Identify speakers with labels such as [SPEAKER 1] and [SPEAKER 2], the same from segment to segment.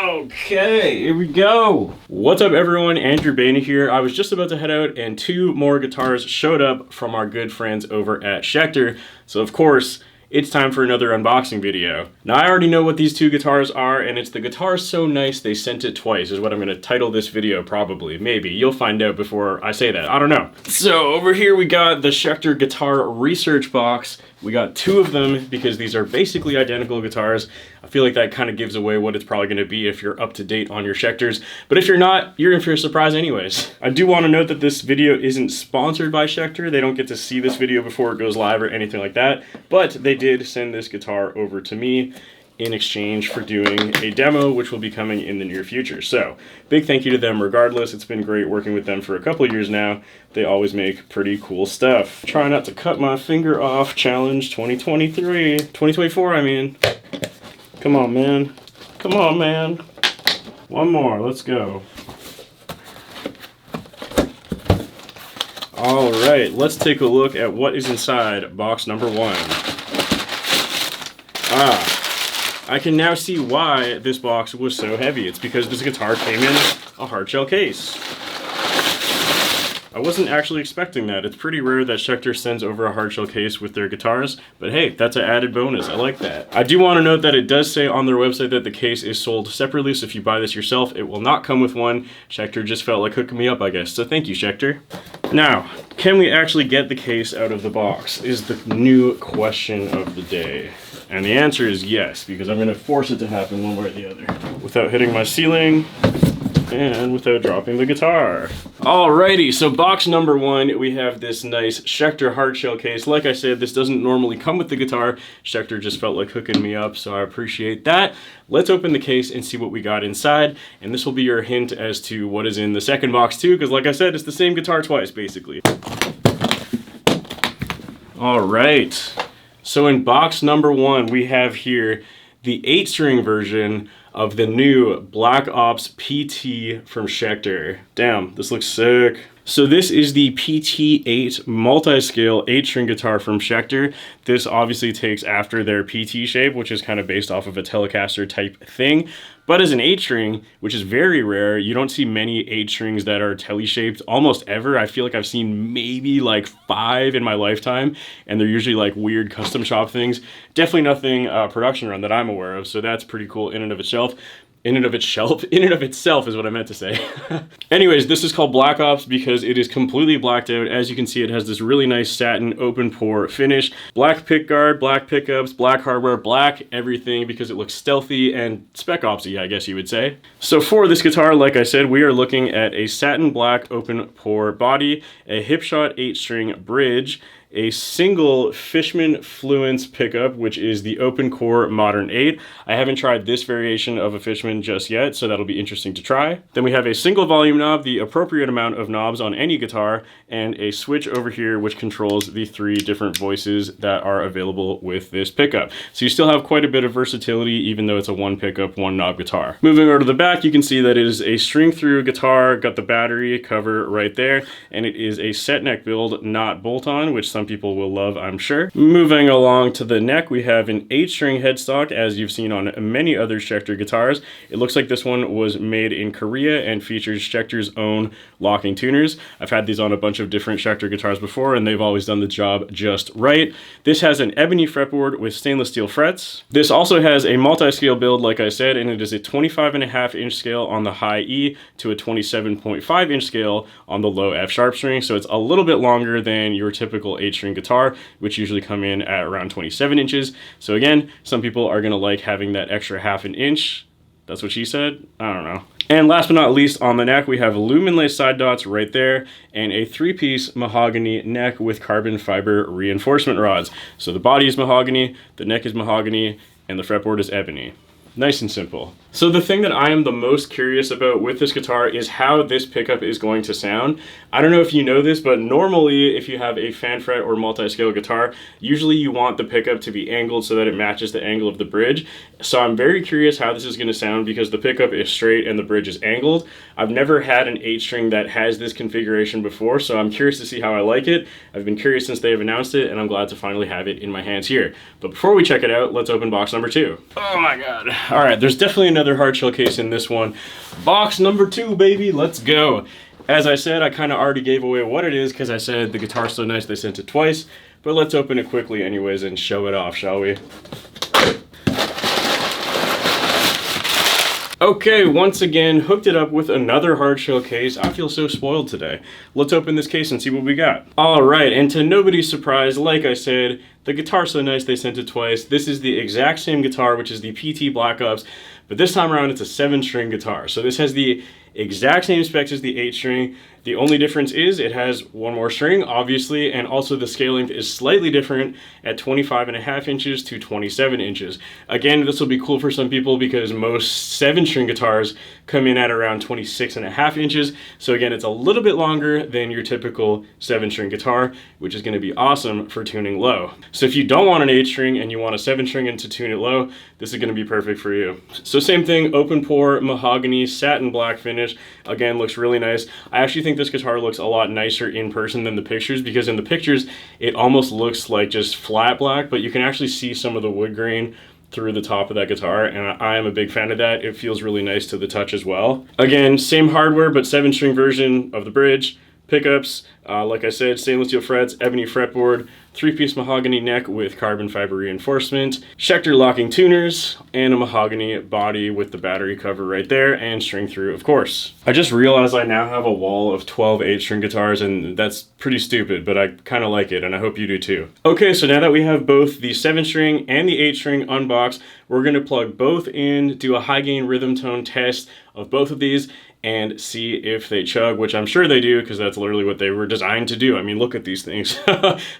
[SPEAKER 1] Okay, here we go. What's up everyone, Andrew Baena here. I was just about to head out and two more guitars showed up from our good friends over at Schecter. So of course, it's time for another unboxing video. Now I already know what these two guitars are, and it's the guitar so nice they sent it twice is what I'm gonna title this video probably. Maybe, you'll find out before I say that, I don't know. So over here we got the Schecter guitar research box. We got two of them because these are basically identical guitars. I feel like that kind of gives away what it's probably going to be if you're up to date on your Schecters. But if you're not, you're in for a surprise anyways. I do want to note that this video isn't sponsored by Schecter. They don't get to see this video before it goes live or anything like that. But they did send this guitar over to me in exchange for doing a demo, which will be coming in the near future. So, big thank you to them regardless. It's been great working with them for a couple of years now. They always make pretty cool stuff. Try not to cut my finger off challenge 2024, I mean. Come on, man. Come on, man. One more, let's go. All right, let's take a look at what is inside box number one. I can now see why this box was so heavy. It's because this guitar came in a hardshell case. I wasn't actually expecting that. It's pretty rare that Schecter sends over a hardshell case with their guitars, but hey, that's an added bonus. I like that. I do want to note that it does say on their website that the case is sold separately, so if you buy this yourself, it will not come with one. Schecter just felt like hooking me up, I guess, so thank you, Schecter. Now, can we actually get the case out of the box is the new question of the day. And the answer is yes, because I'm going to force it to happen one way or the other without hitting my ceiling and without dropping the guitar. Alrighty, so box number one, we have this nice Schecter hardshell case. Like I said, this doesn't normally come with the guitar. Schecter just felt like hooking me up, so I appreciate that. Let's open the case and see what we got inside, and this will be your hint as to what is in the second box too, because like I said, it's the same guitar twice, basically. Alright. So in box number one, we have here the 8-string version of the new Black Ops PT from Schecter. Damn, this looks sick. So this is the PT8 multi-scale 8-string guitar from Schecter. This obviously takes after their PT shape, which is kind of based off of a Telecaster type thing. But as an 8-string, which is very rare, you don't see many 8-strings that are tele-shaped almost ever. I feel like I've seen maybe like 5 in my lifetime, and they're usually like weird custom shop things. Definitely nothing production run that I'm aware of, so that's pretty cool in and of itself. In and of itself is what I meant to say. Anyways, this is called Black Ops because it is completely blacked out. As you can see, it has this really nice satin open pore finish. Black pickguard, black pickups, black hardware, black everything because it looks stealthy and spec opsy, I guess you would say. So for this guitar, like I said, we are looking at a satin black open pore body, a hipshot 8-string bridge, a single Fishman Fluence pickup, which is the open core Modern 8. I haven't tried this variation of a Fishman just yet, so that'll be interesting to try. Then we have a single volume knob, the appropriate amount of knobs on any guitar, and a switch over here which controls the 3 different voices that are available with this pickup. So you still have quite a bit of versatility even though it's a 1 pickup, 1 knob guitar. Moving over to the back, you can see that it is a string through guitar, got the battery cover right there, and it is a set neck build, not bolt on, which some people will love, I'm sure. Moving along to the neck, we have an 8-string headstock, as you've seen on many other Schecter guitars. It looks like this one was made in Korea and features Schecter's own locking tuners. I've had these on a bunch of different Schecter guitars before, and they've always done the job just right. This has an ebony fretboard with stainless steel frets. This also has a multi-scale build, like I said, and it is a 25.5-inch scale on the high E to a 27.5-inch scale on the low F sharp string, so it's a little bit longer than your typical 8-string guitar, which usually come in at around 27 inches. So again, some people are gonna like having that extra half an inch. That's what she said? I don't know. And last but not least, on the neck, we have lumen lace side dots right there and a 3-piece mahogany neck with carbon fiber reinforcement rods. So the body is mahogany, the neck is mahogany, and the fretboard is ebony. Nice and simple. So the thing that I am the most curious about with this guitar is how this pickup is going to sound. I don't know if you know this, but normally if you have a fan fret or multi-scale guitar, usually you want the pickup to be angled so that it matches the angle of the bridge. So I'm very curious how this is going to sound because the pickup is straight and the bridge is angled. I've never had an 8-string that has this configuration before, so I'm curious to see how I like it. I've been curious since they have announced it, and I'm glad to finally have it in my hands here. But before we check it out, let's open box number 2. Oh my god. All right, there's definitely another another hard shell case in this one. Box number 2, baby, let's go. As I said, I kind of already gave away what it is because I said the guitar's so nice they sent it twice, but let's open it quickly anyways and show it off, shall we? Okay, once again, hooked it up with another hard shell case. I feel so spoiled today. Let's open this case and see what we got. All right, and to nobody's surprise, like I said, the guitar's so nice they sent it twice. This is the exact same guitar, which is the PT Black Ops, but this time around it's a 7-string guitar. So this has the exact same specs as the 8-string. The only difference is it has one more string, obviously, and also the scale length is slightly different at 25.5 inches to 27 inches. Again, this will be cool for some people because most 7-string guitars come in at around 26.5 inches. So again, it's a little bit longer than your typical 7-string guitar, which is going to be awesome for tuning low. So if you don't want an 8-string and you want a 7-string and to tune it low, this is going to be perfect for you. So same thing, open pore, mahogany, satin black finish. Again, looks really nice. I actually think this guitar looks a lot nicer in person than the pictures, because in the pictures it almost looks like just flat black, but you can actually see some of the wood grain through the top of that guitar, and I am a big fan of that. It feels really nice to the touch as well. Again, same hardware, but 7-string version of the bridge. Pickups, like I said, stainless steel frets, ebony fretboard, 3-piece mahogany neck with carbon fiber reinforcement, Schecter locking tuners, and a mahogany body with the battery cover right there, and string through, of course. I just realized I now have a wall of 12 8-string guitars, and that's pretty stupid, but I kind of like it, and I hope you do too. Okay, so now that we have both the 7-string and the 8-string unboxed, we're going to plug both in, do a high gain rhythm tone test of both of these, and see if they chug, which I'm sure they do, because that's literally what they were designed to do. I mean, look at these things.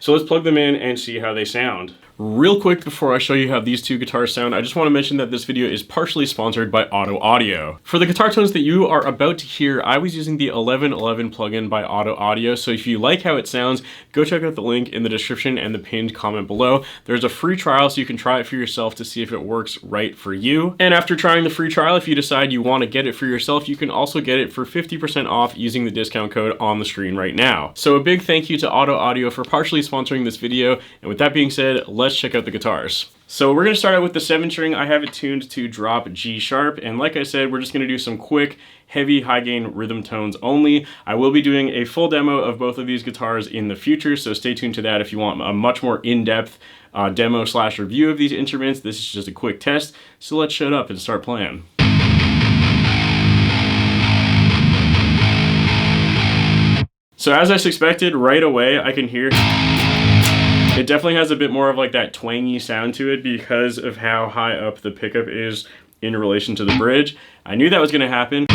[SPEAKER 1] So let's plug them in and see how they sound. Real quick before I show you how these two guitars sound, I just want to mention that this video is partially sponsored by Auto Audio. For the guitar tones that you are about to hear, I was using the 1111 plugin by Auto Audio, so if you like how it sounds, go check out the link in the description and the pinned comment below. There's a free trial so you can try it for yourself to see if it works right for you. And after trying the free trial, if you decide you want to get it for yourself, you can also get it for 50% off using the discount code on the screen right now. So a big thank you to Auto Audio for partially sponsoring this video, and with that being said, let's check out the guitars. So we're going to start out with the 7-string. I have it tuned to drop G sharp, and like I said, we're just going to do some quick, heavy, high gain rhythm tones only. I will be doing a full demo of both of these guitars in the future, so stay tuned to that if you want a much more in-depth demo / review of these instruments. This is just a quick test, so let's shut up and start playing. So as I suspected, right away I can hear it definitely has a bit more of like that twangy sound to it because of how high up the pickup is in relation to the bridge. I knew that was going to happen,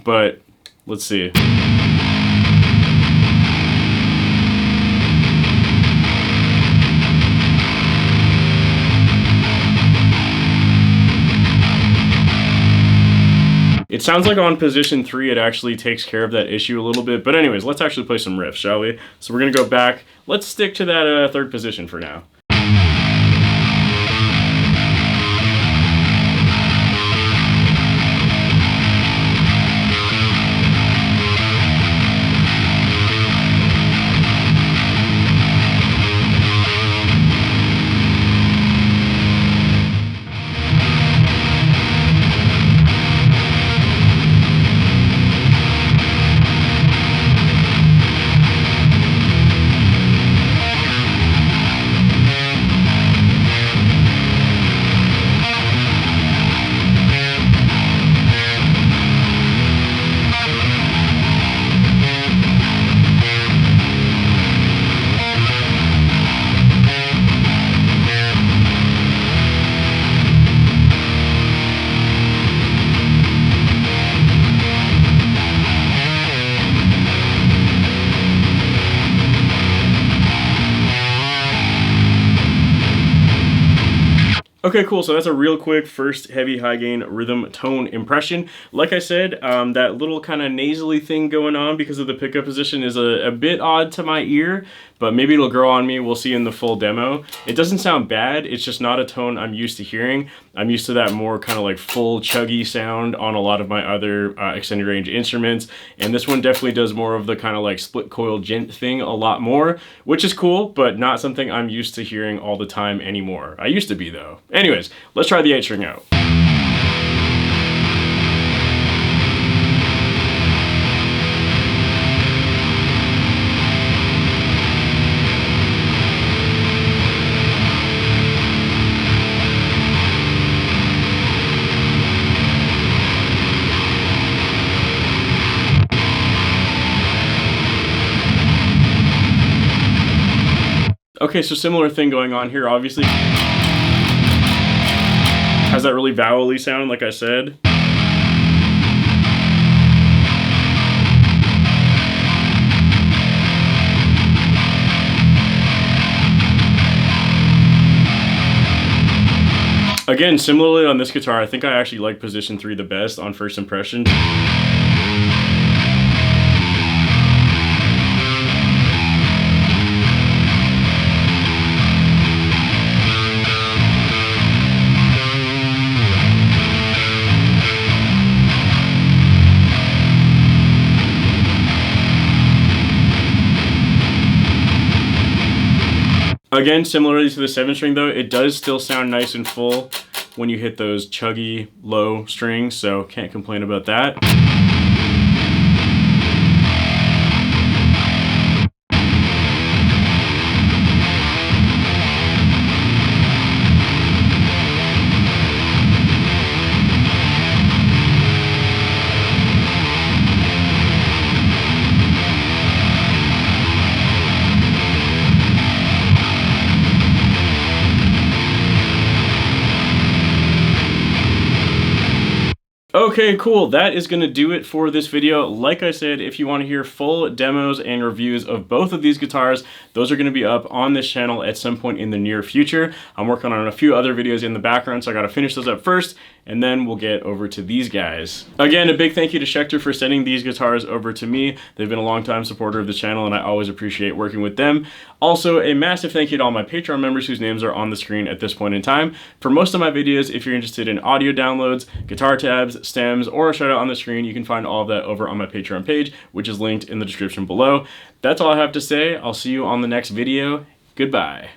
[SPEAKER 1] but let's see. It sounds like on position 3 it actually takes care of that issue a little bit, but anyways, let's actually play some riffs, shall we? So we're gonna go back. Let's stick to that 3rd position for now. Okay, cool, so that's a real quick first heavy high gain rhythm tone impression. Like I said, that little kind of nasally thing going on because of the pickup position is a bit odd to my ear, but maybe it'll grow on me. We'll see in the full demo. It doesn't sound bad. It's just not a tone I'm used to hearing. I'm used to that more kind of like full chuggy sound on a lot of my other extended range instruments. And this one definitely does more of the kind of like split coil gent thing a lot more, which is cool, but not something I'm used to hearing all the time anymore. I used to be though. Anyways, let's try the 8-string out. Okay, so similar thing going on here, obviously. Has that really vowel-y sound, like I said. Again, similarly on this guitar, I think I actually like position 3 the best on first impression. Again, similarly to the 7-string though, it does still sound nice and full when you hit those chuggy low strings, so can't complain about that. Okay, cool. That is going to do it for this video. Like I said, if you want to hear full demos and reviews of both of these guitars, those are going to be up on this channel at some point in the near future. I'm working on a few other videos in the background, so I got to finish those up first, and then we'll get over to these guys. Again, a big thank you to Schecter for sending these guitars over to me. They've been a long-time supporter of the channel, and I always appreciate working with them. Also, a massive thank you to all my Patreon members whose names are on the screen at this point in time. For most of my videos, if you're interested in audio downloads, guitar tabs, stems, or a shout out on the screen, you can find all of that over on my Patreon page, which is linked in the description below. That's all I have to say. I'll see you on the next video. Goodbye.